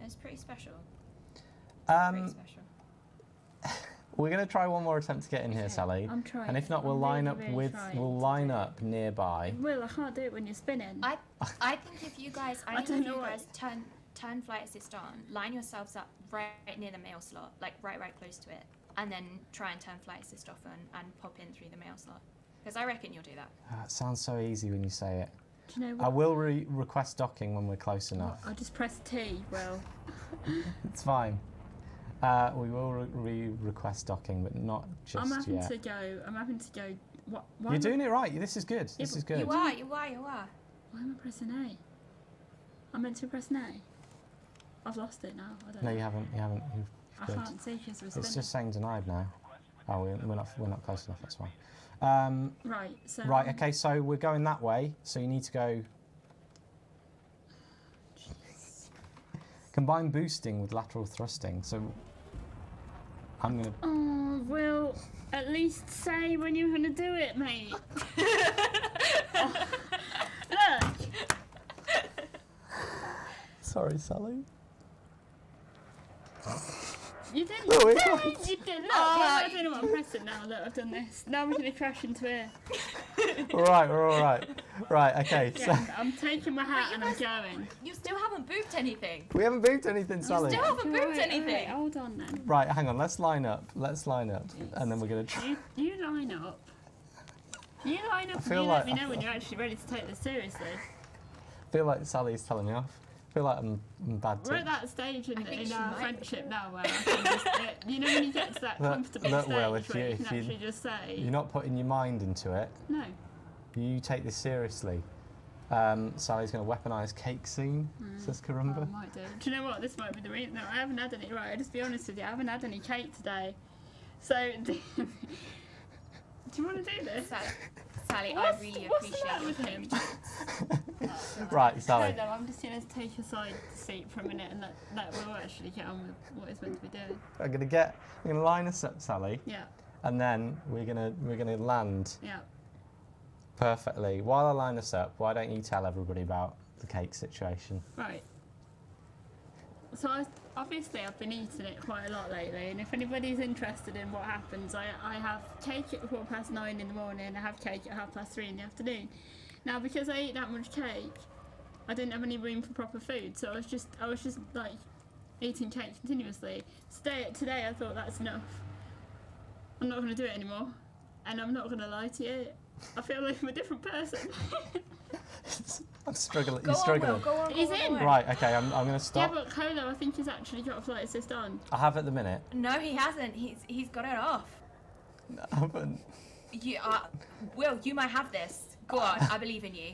it's pretty special. Pretty special. We're going to try one more attempt to get in here, Okay, Sally. I'm trying. And if not, we'll I'm line really, up really with trying we'll to line do it. up nearby. Will, I can't do it when you're spinning. I think if you guys, I don't know what- turn flight assist on, line yourselves up right near the mail slot, like right close to it, and then try and turn flight assist off and pop in through the mail slot. Because I reckon you'll do that. It sounds so easy when you say it. Do you know I what? will request docking when we're close enough. I'll just press T, Will. It's fine. We will request docking, but not just I'm having yet. to go. I'm having to go. What? Why You're am I- doing it right. This is good. This but is good. You are. Why am I pressing A? I'm meant to press A. I've lost it now. I don't No, know. you haven't. You I good. can't see because we're It's spinning. just saying denied now. Oh, we're not close enough. That's fine. Right. So. Right. Okay. So we're going that way. So you need to go. Combine boosting with lateral thrusting. So I'm gonna. Oh, Will. At least say when you're gonna do it, mate. Oh, look. Sorry, Sally. You didn't. Oh, wait, you what? did. Look, I don't know what I'm pressing now. Look, I've done this. Now we're gonna crash into here. Right, we're all right. Right, okay. So Yeah, I'm taking my hat and I'm going. You still haven't booped anything. we haven't moved anything, Sally. Still haven't booped Alright, anything. hold on then. Right, hang on. Let's line up. And then we're gonna try. You line up. You line up and feel you like- let me know when you're actually ready to take this seriously. I feel like Sally's telling me off. I feel like I'm bad We're at touch. that stage in think she our might friendship now where I can just, you know when you get to that Look, comfortable look, stage Will, if where you- you can if you- actually just say, You're not putting your mind into it. no. You take this seriously. Sally's going to weaponise cake scene, says Oh, I Karumba. might do. Do you know what? This might be the reason. No, I haven't had any. Right, I'll just be honest with you. I haven't had any cake today. So, do you want to do this? Sally, I What's- really what's the appreciate matter your with him? Right, Sally. No, I'm just going to take a side seat for a minute and let Will actually get on with what he's meant to be doing. I'm gonna line us up, Sally, Yeah, and then we're gonna land yeah. perfectly. While I line us up, why don't you tell everybody about the cake situation? Right. So obviously I've been eating it quite a lot lately, and if anybody's interested in what happens, I have cake at 9:15 in the morning, I have cake at 3:30 in the afternoon. Now because I eat that much cake, I didn't have any room for proper food, so I was just like eating cake continuously. Today I thought that's enough. I'm not going to do it anymore, and I'm not going to lie to you. I feel like I'm a different person. I'm struggling. Go You're on, struggling. Will, go on, He's go on, in. Will. Right. Okay. I'm gonna Yeah, stop. but Colo, I think he's actually got a flight assist on. I have at the minute. No, he hasn't. He's got it off. No, I haven't. Will, you might have this. Go on, I believe in you.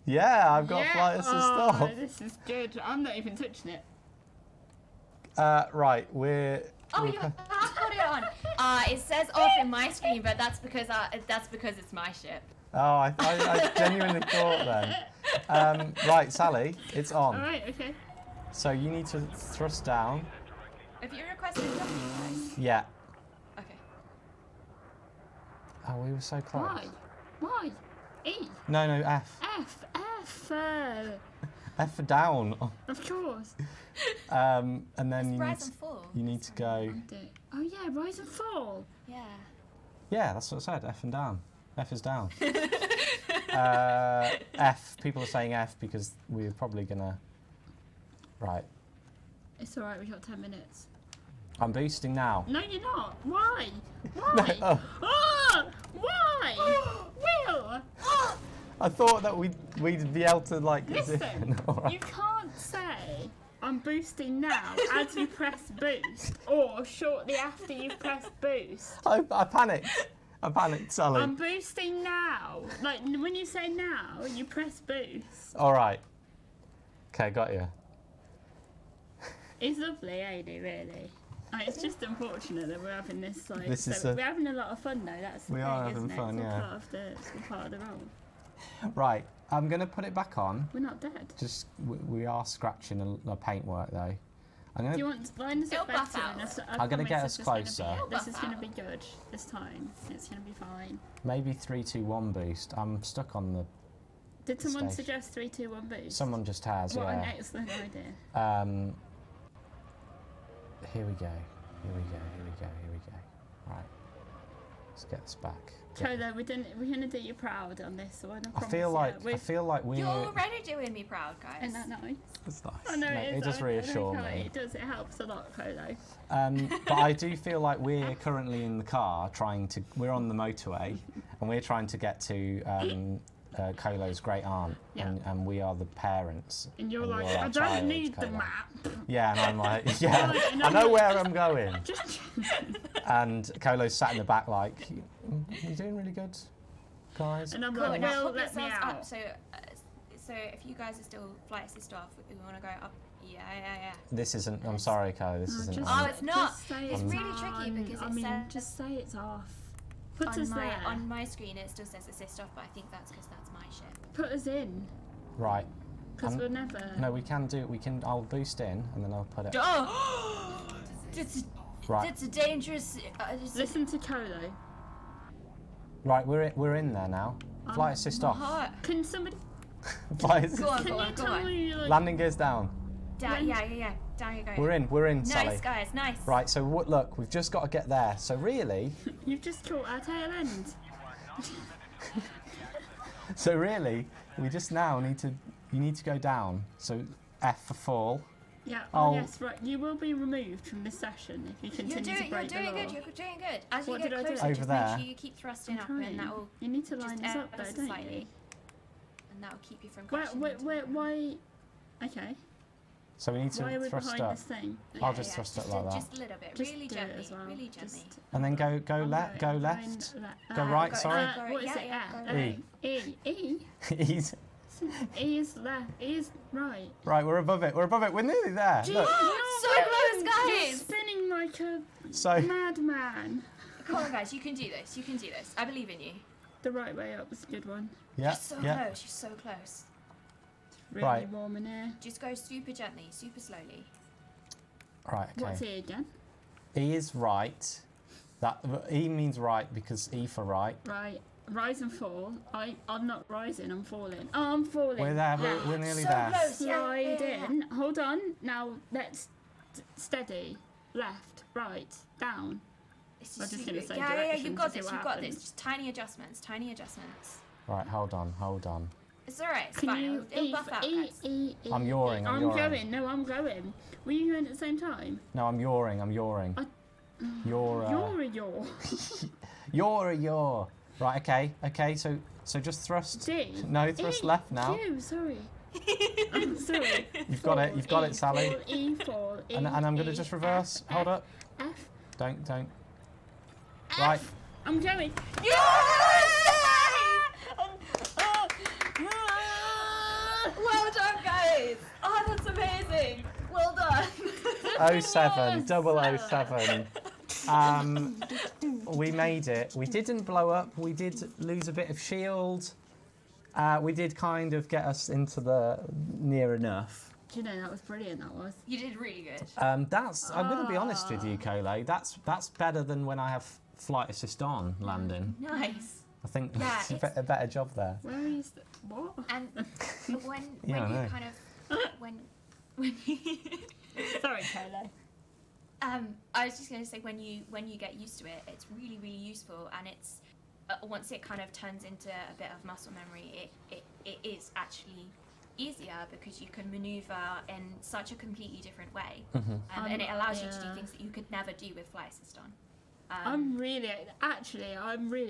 Yeah, I've got flight assist oh, off. this is good. I'm not even touching it. Right. We're. Oh, you have got it on. It says off in my screen, but that's because it's my ship. Oh, I genuinely thought then. Right, Sally, it's on. Alright, okay. So you need to thrust down. Have you requested a W, guys? Yeah. Okay. Oh, we were so close. Why? E. No, F. F. F for down. Of course. And then It's rise and fall. you need to go. Oh yeah, rise and fall. Yeah. Yeah, that's what I said. F and down. F is down. F. People are saying F because we're probably gonna. Right. It's alright, we've got 10 minutes. I'm boosting now. No, you're not. Why? Why? No, oh. Oh, why? Will! I thought that we'd be able to like. Listen, Alright. you can't say I'm boosting now as you press boost or shortly after you've pressed boost. I panicked. I panicked, Sally. I'm boosting now. Like when you say now, you press boost. All right. Okay, got you. It's lovely, ain't it? Really. Like, it's just unfortunate that we're having this. Like, This is we're having a lot of fun though. That's the We thing, are having isn't it? fun, It's all yeah. part of the role. Right. I'm gonna put it back on. We're not dead. Just we are scratching the paintwork though. I'm Do you gonna. want to line us It'll up buff better? out. And I'm gonna get promise us this is closer. This is It'll going to buff be good this time. It's going to be fine. Maybe 3, 2, 1 boost. I'm stuck on the. Did someone stage. suggest 3, 2, 1 boost? Someone just has. What an Yeah. excellent idea. Here we go. Here we go. Right. Let's get this back. Cholo, we're going to do you proud on this one. I feel like we're. You're already doing me proud, guys. Isn't that nice? It's nice. I know it does I know reassure how me. It does. It helps a lot, Cholo. But I do feel like we're currently in the car we're on the motorway and we're trying to get to Kolo's great aunt Yeah. and we are the parents. And you're like, our I don't child, need the Kolo." map. Yeah, and I'm like, yeah, Right, and I I'm know like- where I'm going. Just And Kolo's sat in the back like, you're doing really good, guys. and I'm Cool, like, now Will, put let me yourselves out. up. So if you guys are still flight assist off, we want to go up. Yeah. This isn't, I'm sorry, Kolo, this isn't just- on. Oh, it's not. Just say It's it's really tricky on. because I it mean, says just say it's off. Put us there. on my screen it still says assist off, but I think that's because that's my ship. Put us in. Right. Because we'll never. No, we can do, I'll boost in and then I'll put it. Oh! Right. It's a dangerous. Listen to Kolo. Right, we're in there now. Flight assist off. Heart. Can somebody? Flight assist. Go on, Can go you on, go tell on. me? Like, Landing gears down. Down, yeah. Down you go. We're in, Nice, Sally. guys, nice. Right, so look, we've just got to get there. So really, You've just caught our tail end. we just now you need to go down. So F for fall. Yeah. Oh. Oh, yes. Right. You will be removed from this session if you You're continue to doing break the law. good, you're doing good. As What you get did I do? closer, Over just there. make sure you keep thrusting up, and that will You need to just line us up, ever though, so don't slightly, you? and that will keep you from Where, crashing. where, into where, them. why? Okay. So we need Why are to we thrust behind up, this thing? I'll just thrust it like that. Just a little bit, Just really do it gently, as well. really gently. Just- and then go I'm left, going- go I'm left, going go right. go- Sorry. What is Yeah, it? yeah, F? go E. E. Easy. E is left. E is right. Right, we're above it. We're nearly there. Look. So close, You're guys! spinning like a So madman. Come on, guys, you can do this. You can do this. I believe in you. The right way up is a good one. yeah, You're so yeah. close. You're so close. Really Right. warm in here. Just go super gently, super slowly. Right, What's okay. E again? E is right. That E means right because E for right. Right. Rise and fall. I'm not rising. I'm falling. Oh, I'm falling. We're there. We're nearly So there. close. Slide Yeah. in. Hold on. Now let's steady. Left. Right. Down. This I'm is just super- gonna say yeah, directions you've got and see this. what You've got happens. this. Just tiny adjustments. Tiny adjustments. Right, hold on. It's alright. It's Can fine. you It'll buff out, E, guys. E, E, I'm yawing, E. I'm I'm yawing. going. No, I'm going. Were you going at the same time? No, I'm yawing. You're You're a yaw. You're a yaw. Right, okay, so just thrust. D. No, thrust E, left now. Q, sorry. I'm sorry. You've got it, you've got it, Sally. Fall, E, fall, E, And I'm going to E, just reverse. F, Hold up. F, Don't. F. Right. I'm going. Well done, guys. Oh, that's amazing. Well done. 07, 007. We made it. We didn't blow up. We did lose a bit of shield. We did kind of get us into the near enough. Do you know, that was brilliant, that was. You did really good. I'm going to be honest with you, Kolo. That's better than when I have flight assist on landing. Nice. I think Yeah, that's a it's- better job there. Where is the... What? And when Yeah, I you know. kind of when you Sorry, Kolo. I was just going to say when you get used to it, it's really useful, and it's once it kind of turns into a bit of muscle memory, it is actually easier because you can maneuver in such a completely different way, and it allows you to do yeah. things that you could never do with fly assist on. I'm really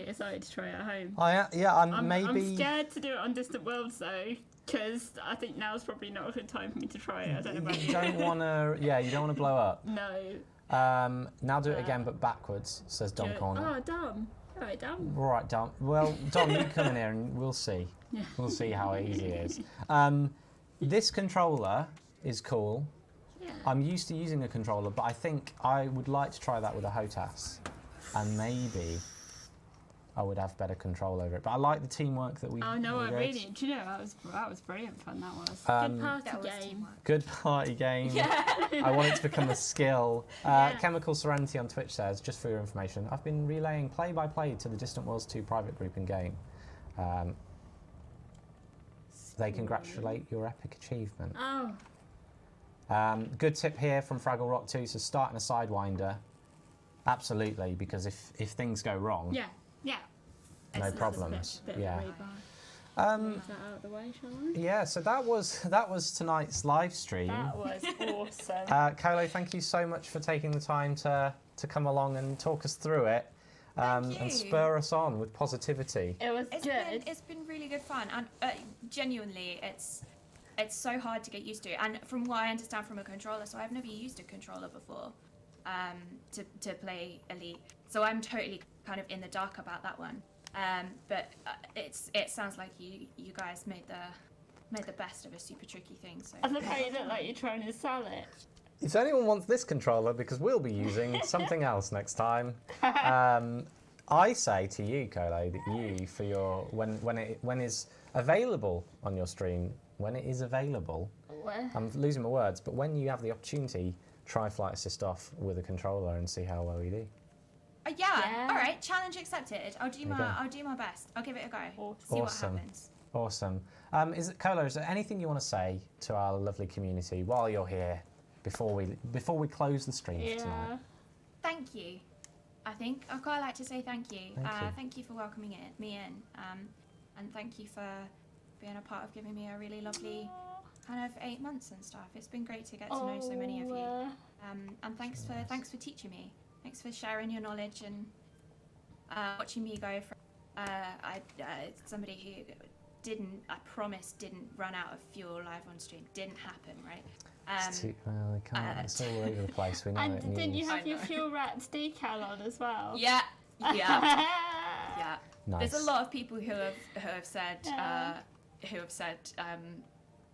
excited to try it at home. I'm I'm scared to do it on Distant Worlds though, because I think now's probably not a good time for me to try it. I don't know about You you. don't want to. Yeah, you don't want to blow up. No. Now do it again, but backwards. Says Dom Corner. Oh, Dom. All right, Dom. Right, Dom. Well, Dom, you come in here and we'll see. Yeah. We'll see how easy it is. This controller is cool. Yeah. I'm used to using a controller, but I think I would like to try that with a HOTAS, and maybe I would have better control over it. But I like the teamwork that we. Oh no, we I did. really. Do you know that was brilliant fun. That was good That party was game. teamwork. Good party game. I want it to become a skill. Chemical Serenity on Twitch says, just for your information, I've been relaying play-by-play to the Distant Worlds 2 private group in game. They congratulate your epic achievement. Oh. Good tip here from Fraggle Rock 2, so starting a Sidewinder. Absolutely, because if things go wrong, Yeah. no It's problems. a bit of a Yeah. rebar. Move that out of the way, shall I? Yeah, so that was tonight's live stream. That was awesome. Kolo, thank you so much for taking the time to come along and talk us through it, Thank and you. spur us on with positivity. It was good. It's been really good fun, and genuinely, it's so hard to get used to. And from what I understand from a controller, so I've never used a controller before to play Elite, so I'm totally kind of in the dark about that one. But it sounds like you guys made the best of a super tricky thing. So I love how you look like you're trying to sell it. If anyone wants this controller, because we'll be using something else next time, I say to you, Kolo, that you, for your when is available on your stream, when it is available, What? I'm losing my words, but when you have the opportunity, try flight assist off with a controller and see how well you do. Yeah. All right. Challenge accepted. I'll do There you go. I'll do my best. I'll give it a go. Awesome. See Awesome. what happens. Awesome. Kolo, is there anything you want to say to our lovely community while you're here before we close the stream for tonight? Thank you. I think I'd quite like to say thank you. Thank you for welcoming me in, and thank you for being a part of giving me a really lovely kind of 8 months and stuff. It's been great to get to know so many of you. And thanks for teaching me. Thanks for sharing your knowledge and watching me go from somebody who didn't run out of fuel live on stream. Didn't happen, right? It's all over the place. We know And it. didn't you news. have your fuel rats decal on as well? Yeah. Yeah. Nice. There's a lot of people who have said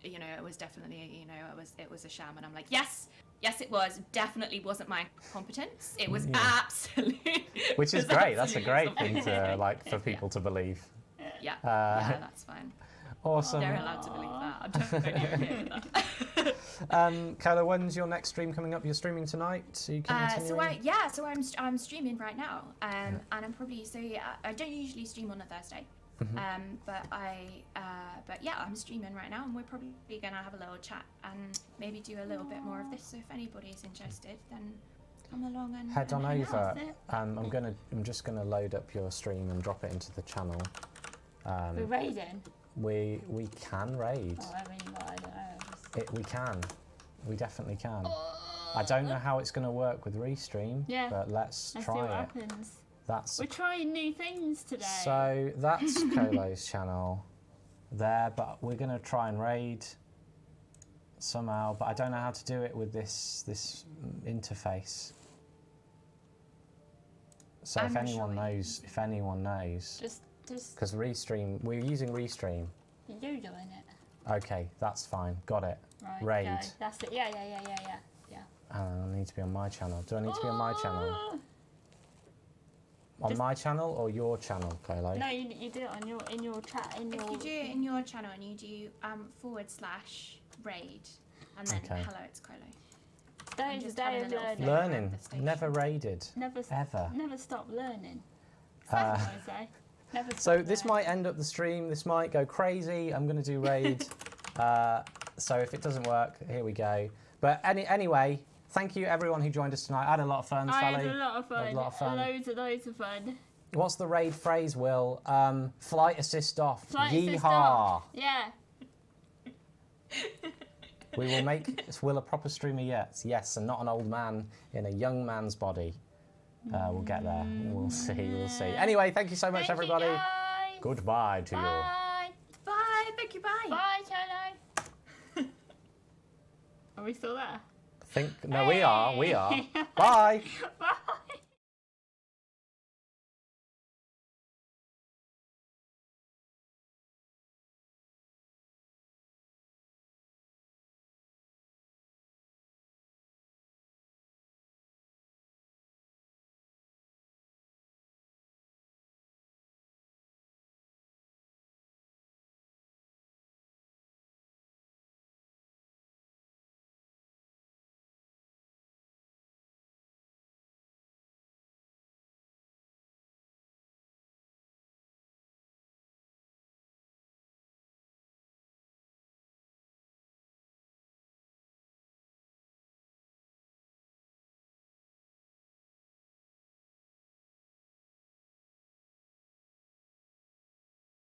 you know, it was definitely, you know, it was a sham, and I'm like, yes, it was. Definitely wasn't my competence. It was absolutely. Which is great. That's a great thing to for people to believe. Yeah, that's fine. Awesome. They're allowed to believe that. I'm totally okay with that. Kayla, when's your next stream coming up? You're streaming tonight, so you can continue. So I'm streaming right now, and I'm probably I don't usually stream on a Thursday, but I'm streaming right now, and we're probably gonna have a little chat and maybe do a little bit more of this. So if anybody's interested, then come along and head on hang over. out. I'm just gonna load up your stream and drop it into the channel. We're raiding. We can raid. Oh, I mean, I don't know. We can. We definitely can. I don't know how it's going to work with Restream, but let's see try what it. happens. We're trying new things today. So that's Kolo's channel there, but we're going to try and raid somehow, but I don't know how to do it with this interface. So if anyone knows, just because Restream, we're using Restream. you're doing it. Okay, that's fine. Got it. Right, Raid. go. That's it. Yeah. I need to be on my channel. Do I need to be on my channel? On my channel or your channel, Kolo? No, you do it in your chat. If you do it in your channel and you do /raid and then HelloItsKolo. Today's the day of learning. Learning. Never raided. Ever. Never stop learning. Never stop So this learning. might end up the stream. This might go crazy. I'm going to do raid. So if it doesn't work, here we go. But anyway, thank you everyone who joined us tonight. I had a lot of fun, Sally. I had a lot of fun. Loads of fun. What's the raid phrase, Will? Flight assist off. Flight Yeehaw. assist off. Yeah. We will make Will a proper streamer yet. Yes, and not an old man in a young man's body. We'll get there. We'll see. Anyway, thank you so much, everybody. You guys. Goodbye to you. Bye. Bye. Thank you. Bye. Bye, Kolo. Are we still there? No, we are. Bye.